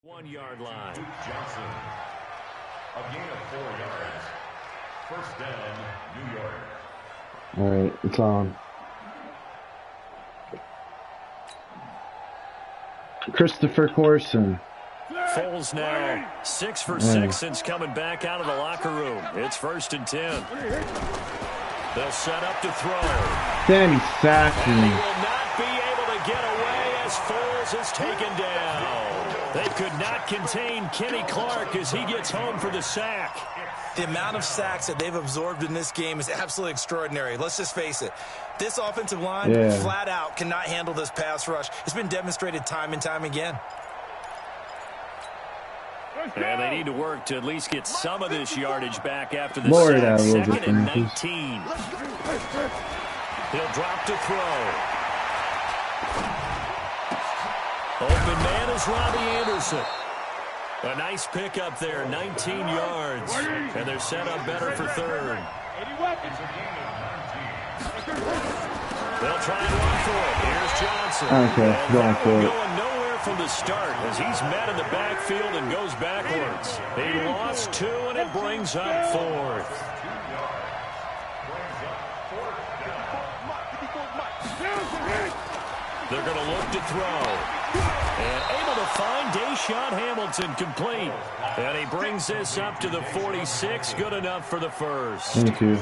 1-yard line. Johnson. A gain of 4 yards. First down, New York. All right, it's on. Christopher Corson. Foles now 6 for 6 since coming back out of the locker room. It's 1st and 10. They'll set up to throw. Then he sacked And he him. will not be able to get away as Foles is taken down. They could not contain Kenny Clark as he gets home for the sack. The amount of sacks that they've absorbed in this game is absolutely extraordinary. Let's just face it. This offensive line, flat out, cannot handle this pass rush. It's been demonstrated time and time again. And they need to work to at least get some of this yardage back after the Lower sack. that a little 2nd bit, and please. 19. He'll drop to throw. Open man is Robbie Anderson. A nice pickup there, 19 yards. And they're set up better for 3rd. They'll try and run for it. Here's Johnson. Okay, and going that for one it. going nowhere from the start as he's met in the backfield and goes backwards. He lost 2, and it brings up 4th. They're going to look to throw. And able to find Deshaun Hamilton complete. And he brings this up to the 46. Good enough for the 1st. Thank you.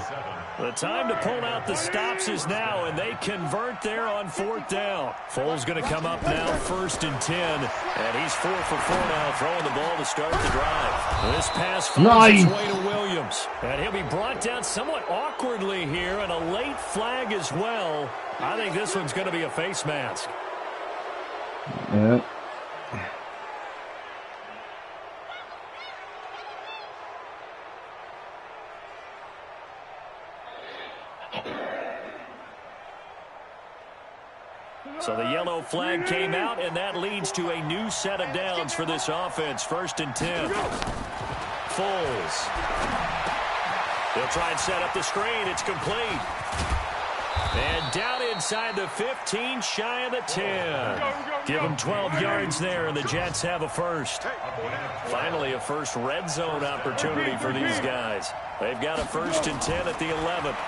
The time to pull out the stops is now, and they convert there on 4th down. Foles going to come up now, 1st and 10. And he's 4 for 4 now, throwing the ball to start the drive. This pass finds its way to Williams. And he'll be brought down somewhat awkwardly here, and a late flag as well. I think this one's going to be a face mask. Yeah. So the yellow flag came out, and that leads to a new set of downs for this offense. 1st and 10. Foles. They'll try and set up the screen. It's complete. And down inside the 15, shy of the 10. Give them 12 yards there, and the Jets have a 1st. Finally, a first red zone opportunity for these guys. They've got a 1st and 10 at the 11th.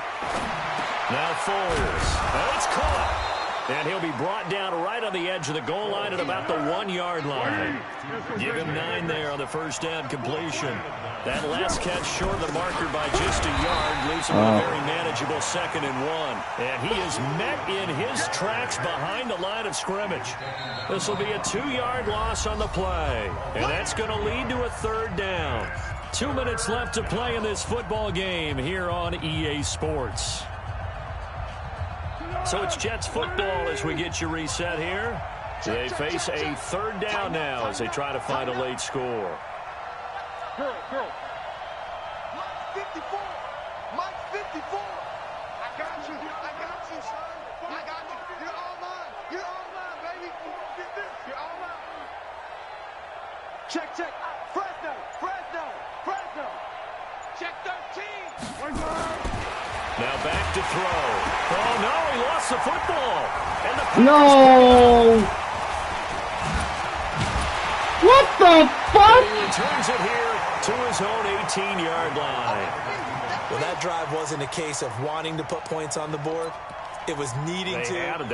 Now Foles. And it's caught. And he'll be brought down right on the edge of the goal line at about the 1-yard line. Give him 9 there on the 1st down completion. That last catch short of the marker by just a yard leaves him with a very manageable 2nd and 1. And he is met in his tracks behind the line of scrimmage. This will be a 2-yard loss on the play. And that's going to lead to a 3rd down. 2 minutes left to play in this football game here on EA Sports. So it's Jets football as we get you reset here. They face a 3rd down now as they try to find a late score. Girl. Mike 54. Mike 54. I got you, son. I got you. You're all mine. You're all mine, baby. Get this. You're all mine. Check. Fresno. Check 13. Now back to throw. Oh, no, he lost the football. And the No! What the fuck? He returns it here to his own 18-yard line. Well, that drive wasn't a case of wanting to put points on the board. It was needing having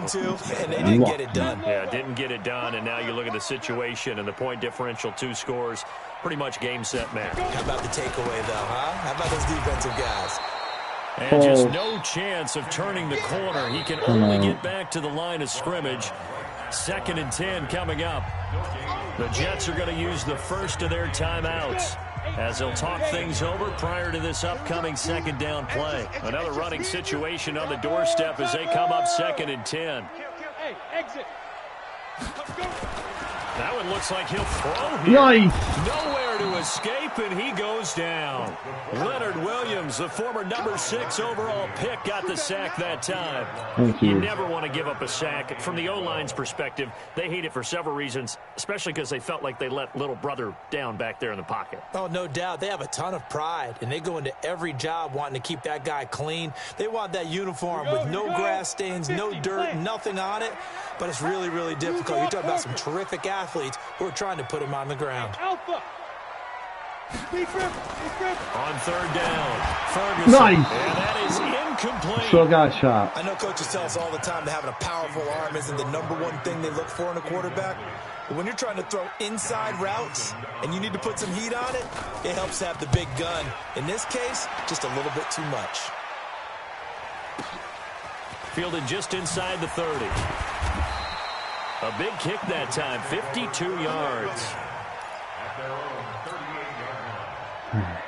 to, and they didn't get it done. Yeah, didn't get it done, and now you look at the situation and the point differential, 2 scores, pretty much game, set, match. How about the takeaway, though, huh? How about those defensive guys? And just no chance of turning the corner. He can only get back to the line of scrimmage. 2nd and 10 coming up. The Jets are going to use the first of their timeouts as they'll talk things over prior to this upcoming 2nd down play. Another running situation on the doorstep as they come up 2nd and 10. Hey, exit. Let's go. That one looks like he'll throw here. Nice. Nowhere to escape, and he goes down. Leonard Williams, the former number 6 overall pick, got the sack that time. Thank you. You never want to give up a sack. From the O-line's perspective, they hate it for several reasons, especially because they felt like they let little brother down back there in the pocket. Oh, no doubt. They have a ton of pride, and they go into every job wanting to keep that guy clean. They want that uniform with no grass stains, no dirt, nothing on it. But it's really, really difficult. You're talking about some terrific athletes athletes who are trying to put him on the ground. Alpha. On third down, Ferguson. Nice. And that is incomplete. Still got shot. I know coaches tell us all the time that having a powerful arm isn't the #1 thing they look for in a quarterback. But when you're trying to throw inside routes and you need to put some heat on it, it helps to have the big gun. In this case, just a little bit too much. Fielded just inside the 30. A big kick that time, 52 yards. At their own 38-yard line.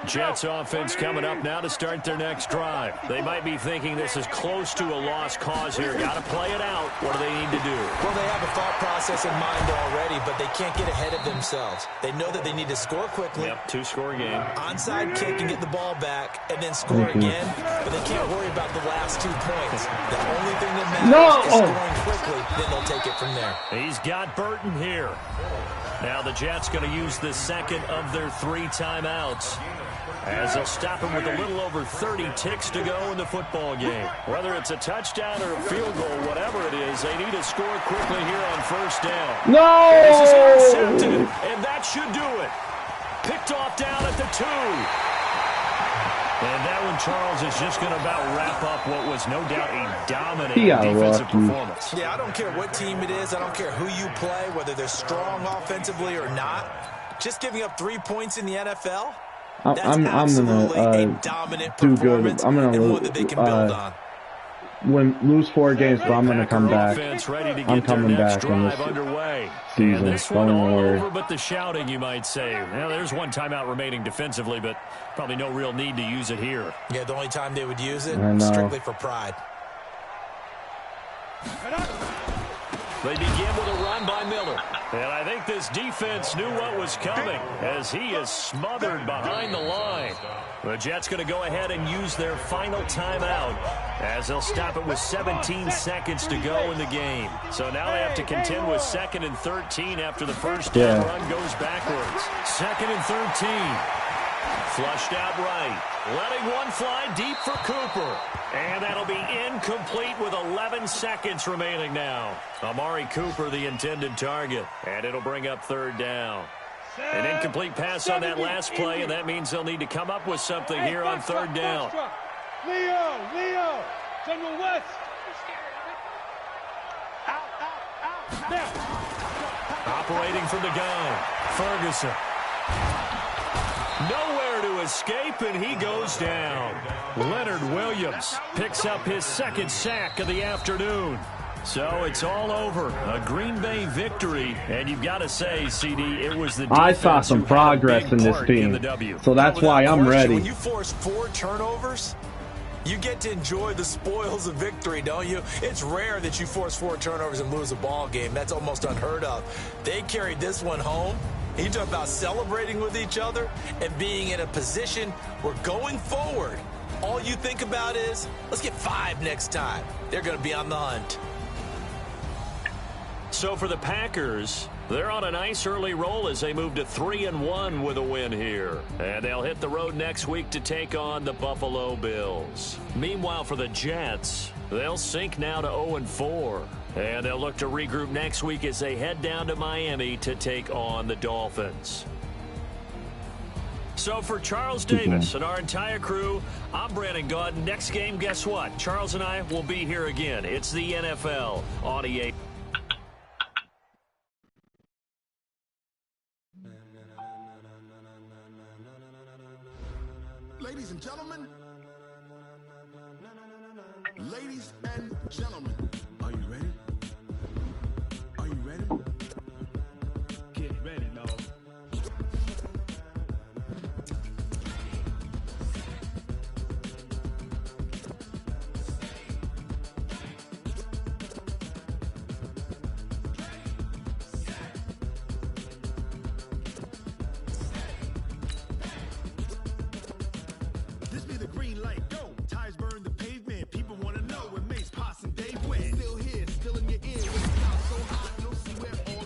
Jets offense coming up now to start their next drive. They might be thinking this is close to a lost cause here. Got to play it out. What do they need to do? Well, they have a thought process in mind already, but they can't get ahead of themselves. They know that they need to score quickly. Yep, 2-score game. Onside kick and get the ball back, and then score again. But they can't worry about the last 2 points. The only thing that matters is scoring quickly. Then they'll take it from there. He's got Burton here. Now the Jets going to use the second of their 3 timeouts, as they'll stop him with a little over 30 ticks to go in the football game. Whether it's a touchdown or a field goal, whatever it is, they need to score quickly here on first down. No! This is intercepted, and that should do it. Picked off down at the 2. And that one, Charles, is just going to about wrap up what was no doubt a dominating defensive performance. Yeah, I don't care what team it is. I don't care who you play, whether they're strong offensively or not. Just giving up 3 points in the NFL, that's absolutely a dominant performance and one that they can build on. Lose 4 games, but I'm going to come back. I'm coming back in this season. This one all over but the shouting, you might say. Well, there's 1 timeout remaining defensively, but probably no real need to use it here. Yeah, the only time they would use it, strictly for pride. They begin with a run by Miller. And I think this defense knew what was coming, as he is smothered behind the line. The Jets going to go ahead and use their final timeout, as they'll stop it with 17 seconds to go in the game. So now they have to contend with 2nd and 13 after the first down run goes backwards. 2nd and 13. Flushed out right. Letting one fly deep for Cooper. And that'll be incomplete with 11 seconds remaining now. Amari Cooper, the intended target. And it'll bring up 3rd down. An incomplete pass on that last play, and that means they'll need to come up with something here on 3rd down. Leo, General West. Operating from the gun, Ferguson. Nowhere to escape, and he goes down. Leonard Williams picks up his 2nd sack of the afternoon. So it's all over. A Green Bay victory, and you've got to say, CD, it was the defense. I saw some progress in this team, so that's why I'm ready. When you force 4 turnovers, you get to enjoy the spoils of victory, don't you? It's rare that you force 4 turnovers and lose a ball game. That's almost unheard of. They carried this one home. You talk about celebrating with each other and being in a position where going forward, all you think about is, let's get 5 next time. They're going to be on the hunt. So for the Packers, they're on a nice early roll as they move to 3-1 with a win here. And they'll hit the road next week to take on the Buffalo Bills. Meanwhile, for the Jets, they'll sink now to 0-4. And they'll look to regroup next week as they head down to Miami to take on the Dolphins. So for Charles Davis and our entire crew, I'm Brandon Gaudin. Next game, guess what? Charles and I will be here again. It's the NFL on EA. Ladies and gentlemen, are you ready? Are you ready? Get ready, dog. This be the green light, go. Tires burn the pavement. People want to know when Mace, Poss, and Dave went. Still here, still in your ear. With the house so hot, you'll see where all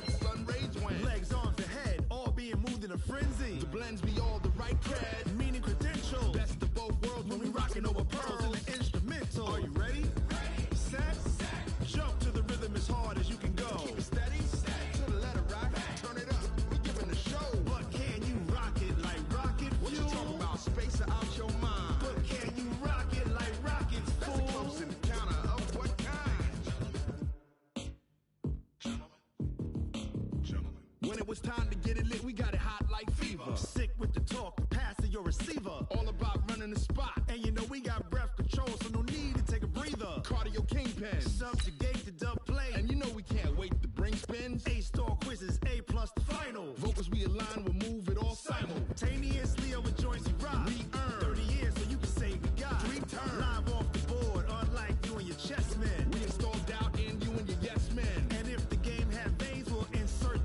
blends me all the right cred, meaning credentials. Best of both worlds when we rockin' over pearls and the instrumental. Are you ready? Set. Jump to the rhythm as hard as you can go. Keep it steady. To the letter right. Turn it up. We giving the show. But can you rock it like rocket fuel? What you talking about? Space out your mind. But can you rock it like rockets, fool? That's a close encounter of what kind? Gentlemen. When it was time to get it lit, we got it hot like fever. Sick with the talk, pass to your receiver. All about running the spot. And you know we got breath control, so no need to take a breather. Cardio kingpin, subjugate the dub play. And you know we can't wait to bring spins. A-star quizzes, A+ the final. Vocals we align, we'll move it all simultaneously over joints we rock. We earn 30 years so you can say we got 3 turns. Live off the board, unlike you and your chess men. We install doubt in you and your yes men. And if the game had veins, we'll insert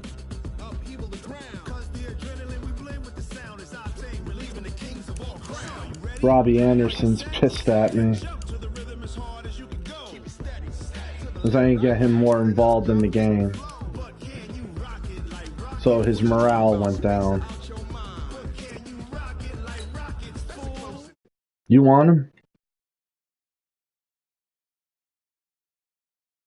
upheaval the ground. Cause the adrenaline we blend with the sound is our thing. Relieving the kings of all crown. Robbie Anderson's pissed at me. Because I need to get him more involved in the game. So his morale went down. You want him?